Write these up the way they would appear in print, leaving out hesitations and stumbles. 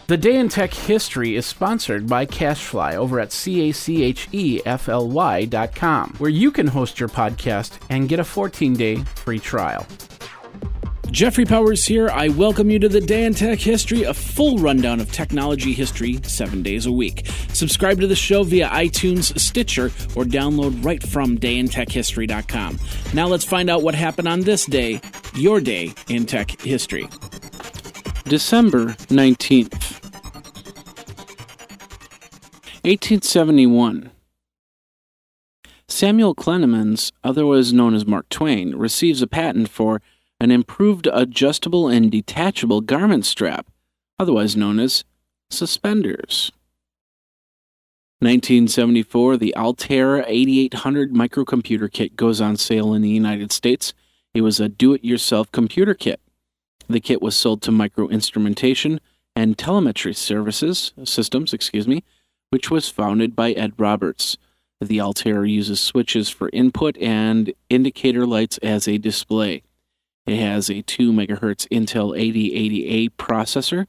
The Day in Tech History is sponsored by CashFly over at CACHEFLY.com, where you can host your podcast and get a 14-day free trial. Jeffrey Powers here. I welcome you to the Day in Tech History, a full rundown of technology history 7 days a week. Subscribe to the show via iTunes, Stitcher, or download right from dayintechhistory.com. Now let's find out what happened on this day, your day in tech history. December 19th. 1871. Samuel Clemens, otherwise known as Mark Twain, receives a patent for an improved adjustable and detachable garment strap, otherwise known as suspenders. 1974, the Altair 8800 microcomputer kit goes on sale in the United States. It was a do-it-yourself computer kit. The kit was sold to Instrumentation and Telemetry Systems, which was founded by Ed Roberts. The Altair uses switches for input and indicator lights as a display. It has a 2 MHz Intel 8080A processor.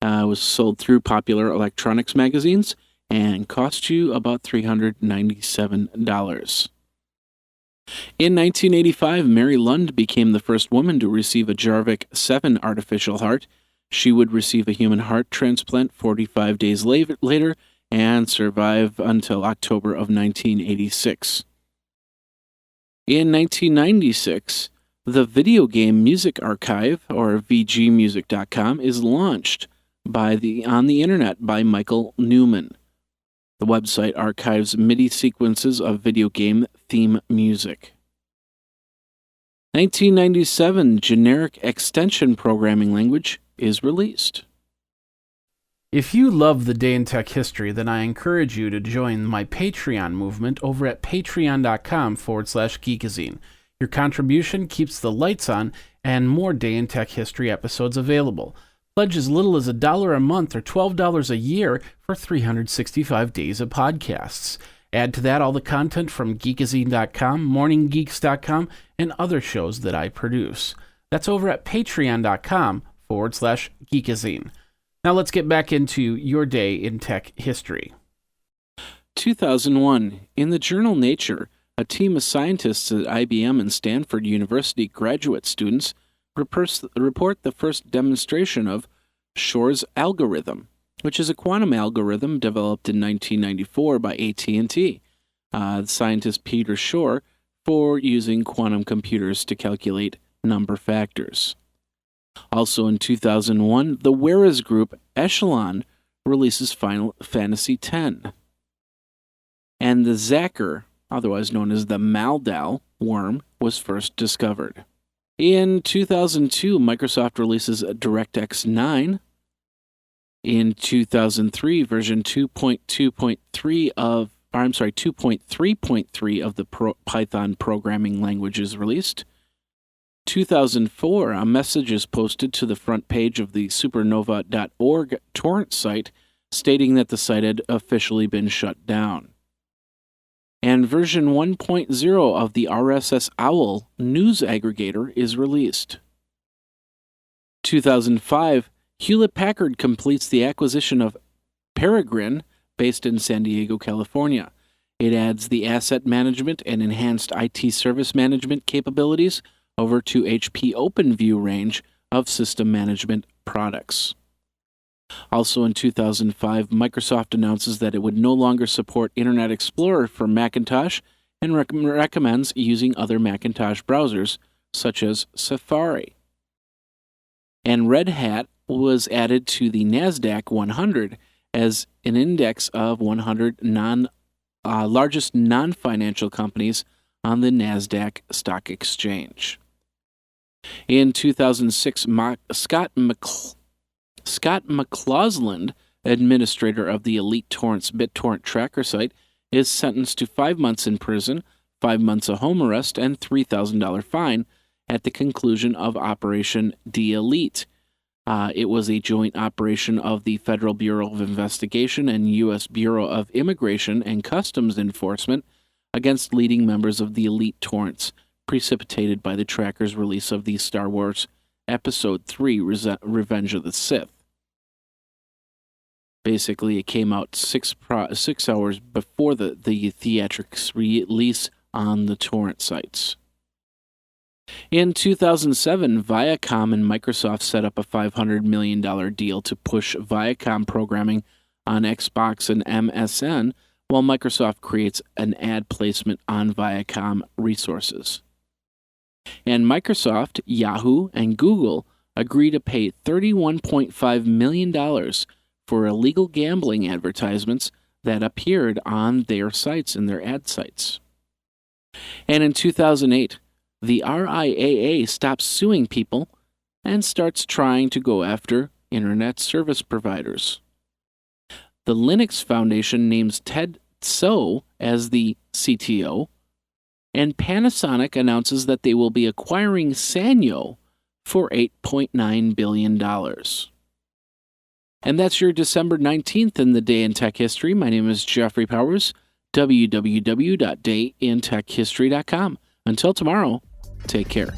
It was sold through Popular Electronics magazines and cost you about $397. In 1985, Mary Lund became the first woman to receive a Jarvik 7 artificial heart. She would receive a human heart transplant 45 days later and survive until October of 1986. In 1996, the Video Game Music Archive, or VGmusic.com, is launched on the internet by Michael Newman. The website archives MIDI sequences of video game theme music. 1997, generic extension programming language is released. If you love the Day in Tech History, then I encourage you to join my Patreon movement over at patreon.com/geekazine. Your contribution keeps the lights on and more Day in Tech History episodes available. Pledge as little as $1 a month or $12 a year for 365 days of podcasts. Add to that all the content from geekazine.com, morninggeeks.com, and other shows that I produce. That's over at patreon.com/geekazine. Now let's get back into your day in tech history. 2001. In the journal Nature, a team of scientists at IBM and Stanford University graduate students report the first demonstration of Shor's algorithm, which is a quantum algorithm developed in 1994 by AT&T. The scientist Peter Shor for using quantum computers to calculate number factors. Also in 2001, the Whereas group Echelon releases Final Fantasy X. And the Zacher, otherwise known as the Maldal worm, was first discovered. In 2002, Microsoft releases DirectX 9. In 2003, version 2.3.3 of the Python programming language is released. 2004, a message is posted to the front page of the supernova.org torrent site stating that the site had officially been shut down. And version 1.0 of the RSS OWL news aggregator is released. 2005, Hewlett-Packard completes the acquisition of Peregrine, based in San Diego, California. It adds the asset management and enhanced IT service management capabilities over to HP OpenView range of system management products. Also in 2005, Microsoft announces that it would no longer support Internet Explorer for Macintosh and recommends using other Macintosh browsers, such as Safari. And Red Hat was added to the NASDAQ 100 as an index of 100 largest non-financial companies on the NASDAQ stock exchange. In 2006, Scott McCausland, administrator of the Elite Torrents BitTorrent tracker site, is sentenced to 5 months in prison, 5 months of home arrest, and $3,000 fine at the conclusion of Operation D-Elite. It was a joint operation of the Federal Bureau of Investigation and U.S. Bureau of Immigration and Customs Enforcement against leading members of the Elite Torrents, precipitated by the tracker's release of the Star Wars Episode III, Revenge of the Sith. Basically, it came out 6 hours before the theatrics release on the torrent sites. In 2007, Viacom and Microsoft set up a $500 million deal to push Viacom programming on Xbox and MSN, while Microsoft creates an ad placement on Viacom resources. And Microsoft, Yahoo, and Google agree to pay $31.5 million for illegal gambling advertisements that appeared on their sites, in their ad sites. And in 2008, the RIAA stops suing people and starts trying to go after internet service providers. The Linux Foundation names Ted So as the CTO, and Panasonic announces that they will be acquiring Sanyo for $8.9 billion. And that's your December 19th in the Day in Tech History. My name is Jeffrey Powers, www.dayintechhistory.com. Until tomorrow, take care.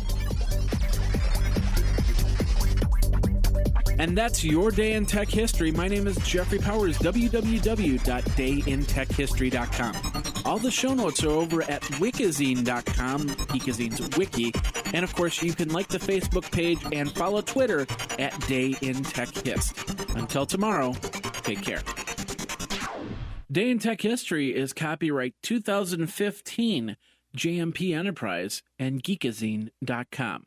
And that's your Day in Tech History. My name is Jeffrey Powers, www.dayintechhistory.com. All the show notes are over at wikizine.com, Geekazine's wiki. And of course, you can like the Facebook page and follow Twitter at Day in Tech Hist. Until tomorrow, take care. Day in Tech History is copyright 2015, JMP Enterprise and Geekazine.com.